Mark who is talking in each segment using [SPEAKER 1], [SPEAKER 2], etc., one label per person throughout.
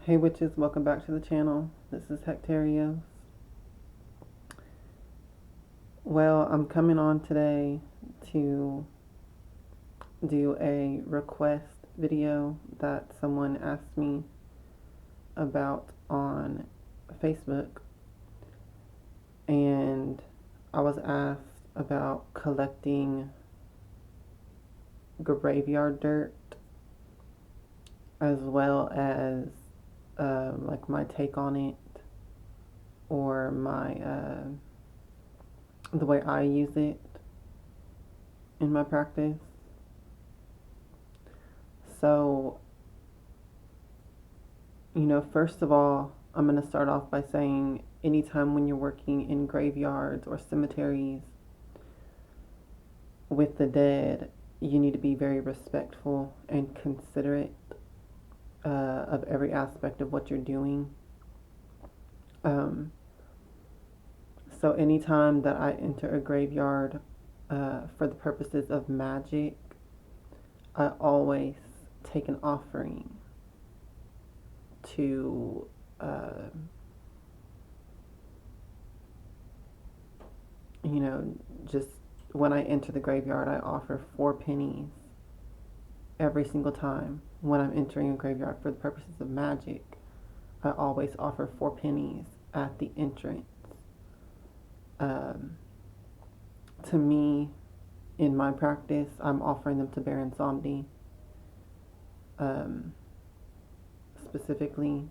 [SPEAKER 1] Hey witches, welcome back to the channel. This is Hectarios. Well, I'm coming on today to do a request video that someone asked me about on Facebook. And I was asked about collecting graveyard dirt as well as like my take on it or my the way I use it in my practice. So, first of all, I'm going to start off by saying anytime when you're working in graveyards or cemeteries with the dead, you need to be very respectful and considerate of every aspect of what you're doing. So anytime that I enter a graveyard for the purposes of magic, I always take an offering to just when I enter the graveyard, I offer 4 pennies every single time. When I'm entering a graveyard for the purposes of magic, I always offer 4 pennies at the entrance. To me, in my practice, I'm offering them to Baron Somdi, specifically.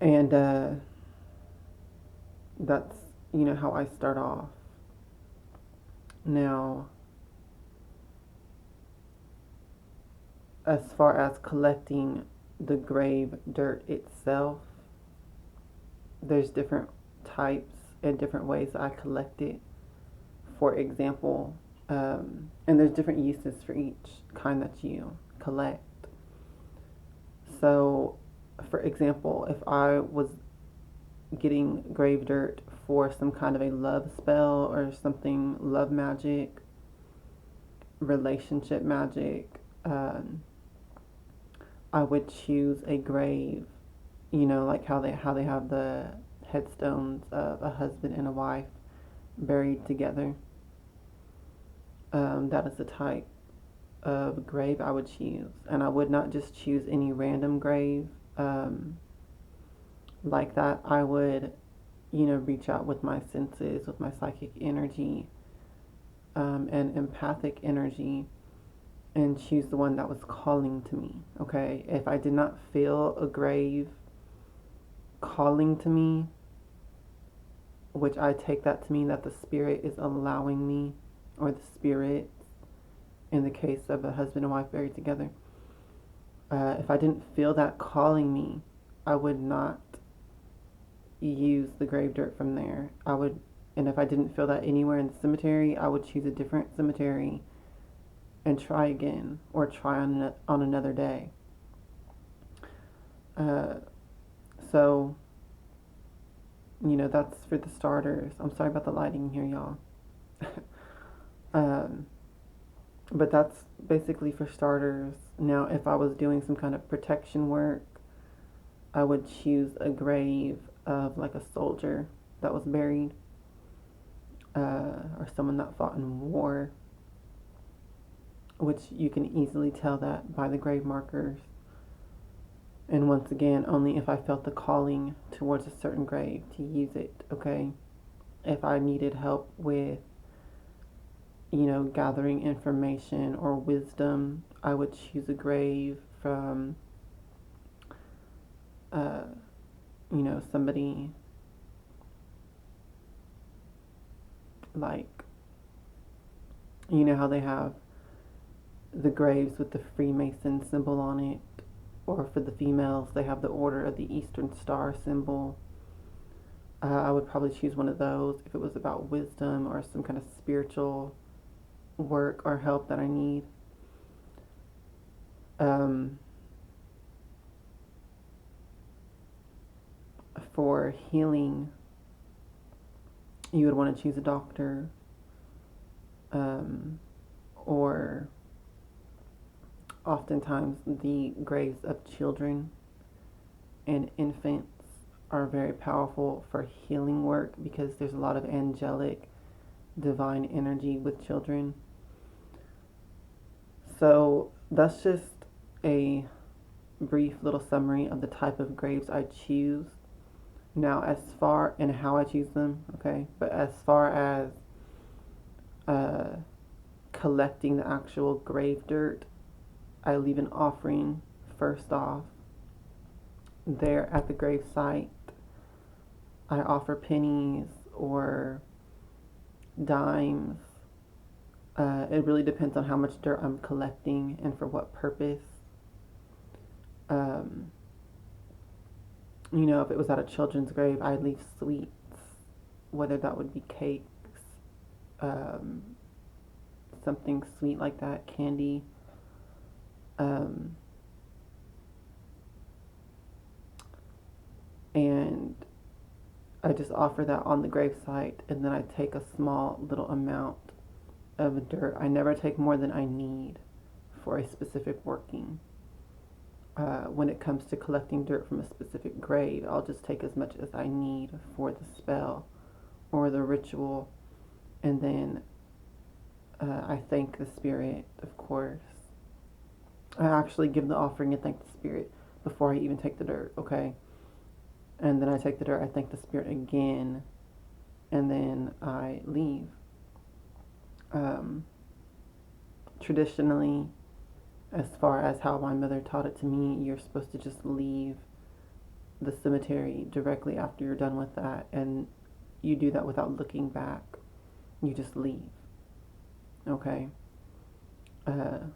[SPEAKER 1] And that's, how I start off. Now, as far as collecting the grave dirt itself, there's different types and different ways I collect it. For example, and there's different uses for each kind that you collect. So, for example, if I was getting grave dirt for some kind of a love spell or something, love magic, relationship magic, I would choose a grave, like how they have the headstones of a husband and a wife buried together. That is the type of grave I would choose, and I would not just choose any random grave like that. I would, reach out with my senses, with my psychic energy and empathic energy, and choose the one that was calling to me. Okay, if I did not feel a grave calling to me, which I take that to mean that the spirit is allowing me, or the spirits, in the case of a husband and wife buried together, if I didn't feel that calling me, I would not use the grave dirt from there. And if I didn't feel that anywhere in the cemetery, I would choose a different cemetery and try again, or try on another day. So, that's for the starters. I'm sorry about the lighting here, y'all. But that's basically for starters. Now, if I was doing some kind of protection work, I would choose a grave of like a soldier that was buried, or someone that fought in war, which you can easily tell that by the grave markers. And once again, only if I felt the calling towards a certain grave to use it, okay? If I needed help with, gathering information or wisdom, I would choose a grave from, somebody like, how they have the graves with the Freemason symbol on it, or for the females, they have the Order of the Eastern Star symbol. I would probably choose one of those if it was about wisdom or some kind of spiritual work or help that I need. For healing, you would want to choose a doctor, or oftentimes the graves of children and infants are very powerful for healing work because there's a lot of angelic, divine energy with children. So that's just a brief little summary of the type of graves I choose. Now, as far and how I choose them, okay, but as far as uh, collecting the actual grave dirt, I leave an offering first off there at the grave site. I offer pennies or dimes. It really depends on how much dirt I'm collecting and for what purpose. Um, if it was at a children's grave, I'd leave sweets, whether that would be cakes, um, something sweet like that, candy. Um, and I just offer that on the gravesite, and then I take a small little amount of dirt. I never take more than I need for a specific working. When it comes to collecting dirt from a specific grave, I'll just take as much as I need for the spell or the ritual, and then I thank the spirit, of course. I actually give the offering and thank the spirit before I even take the dirt, okay? And then I take the dirt, I thank the spirit again, and then I leave. Traditionally, as far as how my mother taught it to me, you're supposed to just leave the cemetery directly after you're done with that, and you do that without looking back. You just leave, okay? So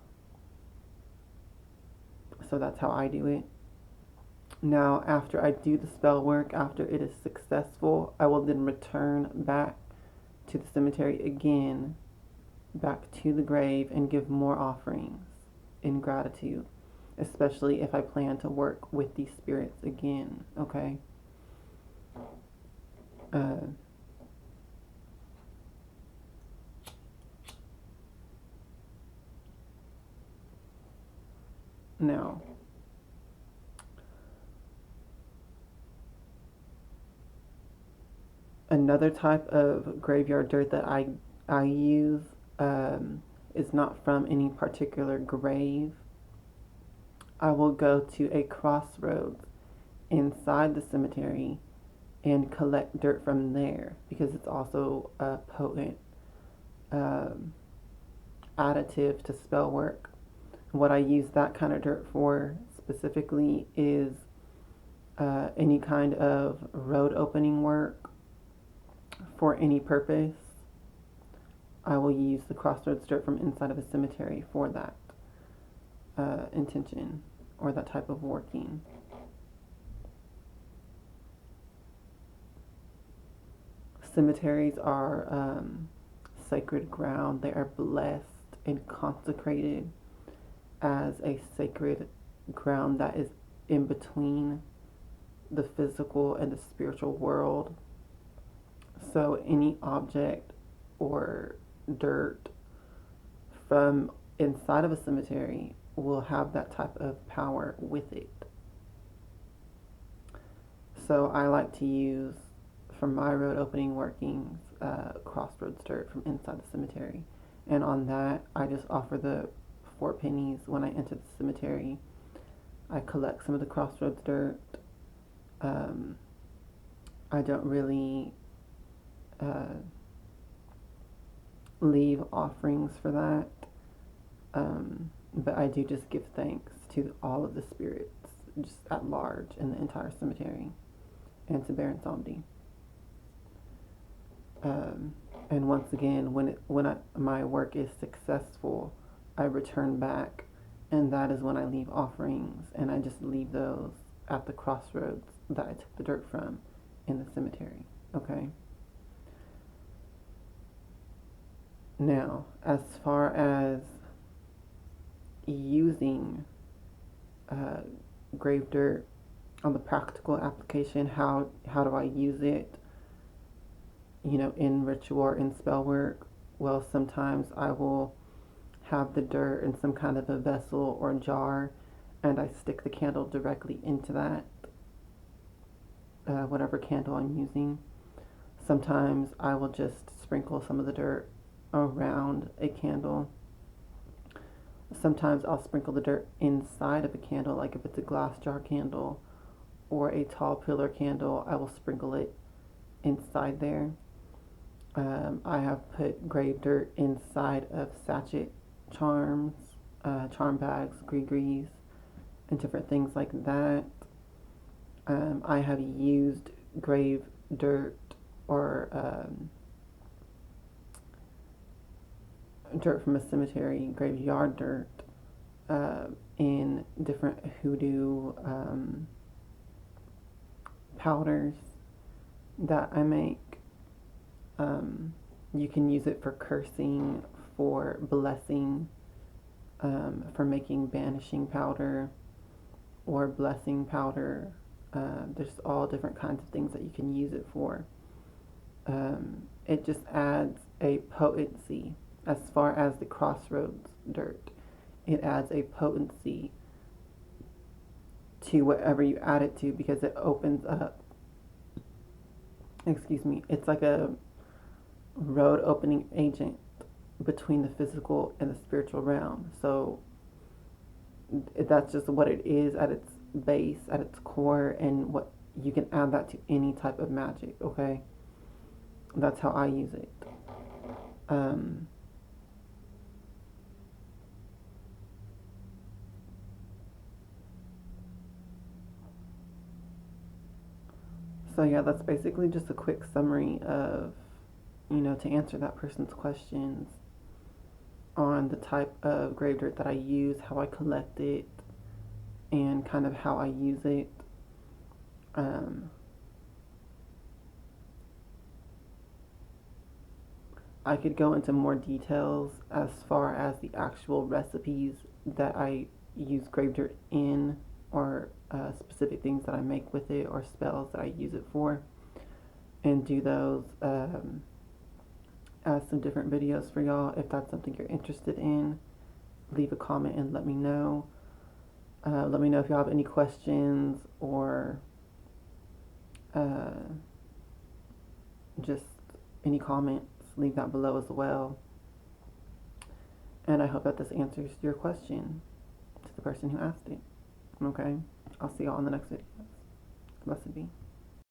[SPEAKER 1] that's how I do it. Now, after I do the spell work, after it is successful, I will then return back to the cemetery again, back to the grave, and give more offerings in gratitude, especially if I plan to work with these spirits again, okay? Now, another type of graveyard dirt that I use is not from any particular grave. I will go to a crossroads inside the cemetery and collect dirt from there because it's also a potent additive to spell work. What I use that kind of dirt for specifically is any kind of road opening work for any purpose. I will use the crossroads dirt from inside of a cemetery for that intention or that type of working. Cemeteries are sacred ground. They are blessed and consecrated as a sacred ground that is in between the physical and the spiritual world. So any object or dirt from inside of a cemetery will have that type of power with it. So I like to use, for my road opening workings, crossroads dirt from inside the cemetery. And on that, I just offer the 4 pennies when I enter the cemetery. I collect some of the crossroads dirt. I don't really leave offerings for that, but I do just give thanks to all of the spirits just at large in the entire cemetery and to Baron Samedi. And once again, when my work is successful, I return back, and that is when I leave offerings, and I just leave those at the crossroads that I took the dirt from in the cemetery, okay? Now, as far as using grave dirt on the practical application, how do I use it, in ritual or in spell work? Well, sometimes I will have the dirt in some kind of a vessel or jar, and I stick the candle directly into that, whatever candle I'm using. Sometimes I will just sprinkle some of the dirt around a candle. Sometimes I'll sprinkle the dirt inside of a candle, like if it's a glass jar candle or a tall pillar candle, I will sprinkle it inside there. I have put grave dirt inside of sachet charms, charm bags, gree-grees, and different things like that. I have used grave dirt or dirt from a cemetery, graveyard dirt, in different hoodoo powders that I make. You can use it for cursing, for blessing, for making banishing powder or blessing powder. There's all different kinds of things that you can use it for. It just adds a potency. As far as the crossroads dirt, it adds a potency to whatever you add it to, because it opens up, it's like a road opening agent between the physical and the spiritual realm. So that's just what it is at its base, at its core, and what you can add that to any type of magic. Okay, that's how I use it. So yeah, that's basically just a quick summary of, to answer that person's questions on the type of grave dirt that I use, how I collect it, and kind of how I use it. I could go into more details as far as the actual recipes that I use grave dirt in, or specific things that I make with it, or spells that I use it for, and do those as some different videos for y'all. If that's something you're interested in, leave a comment and let me know. Let me know if y'all have any questions, or just any comments. Leave that below as well. And I hope that this answers your question to the person who asked it. Okay? I'll see y'all on the next video. Blessed be.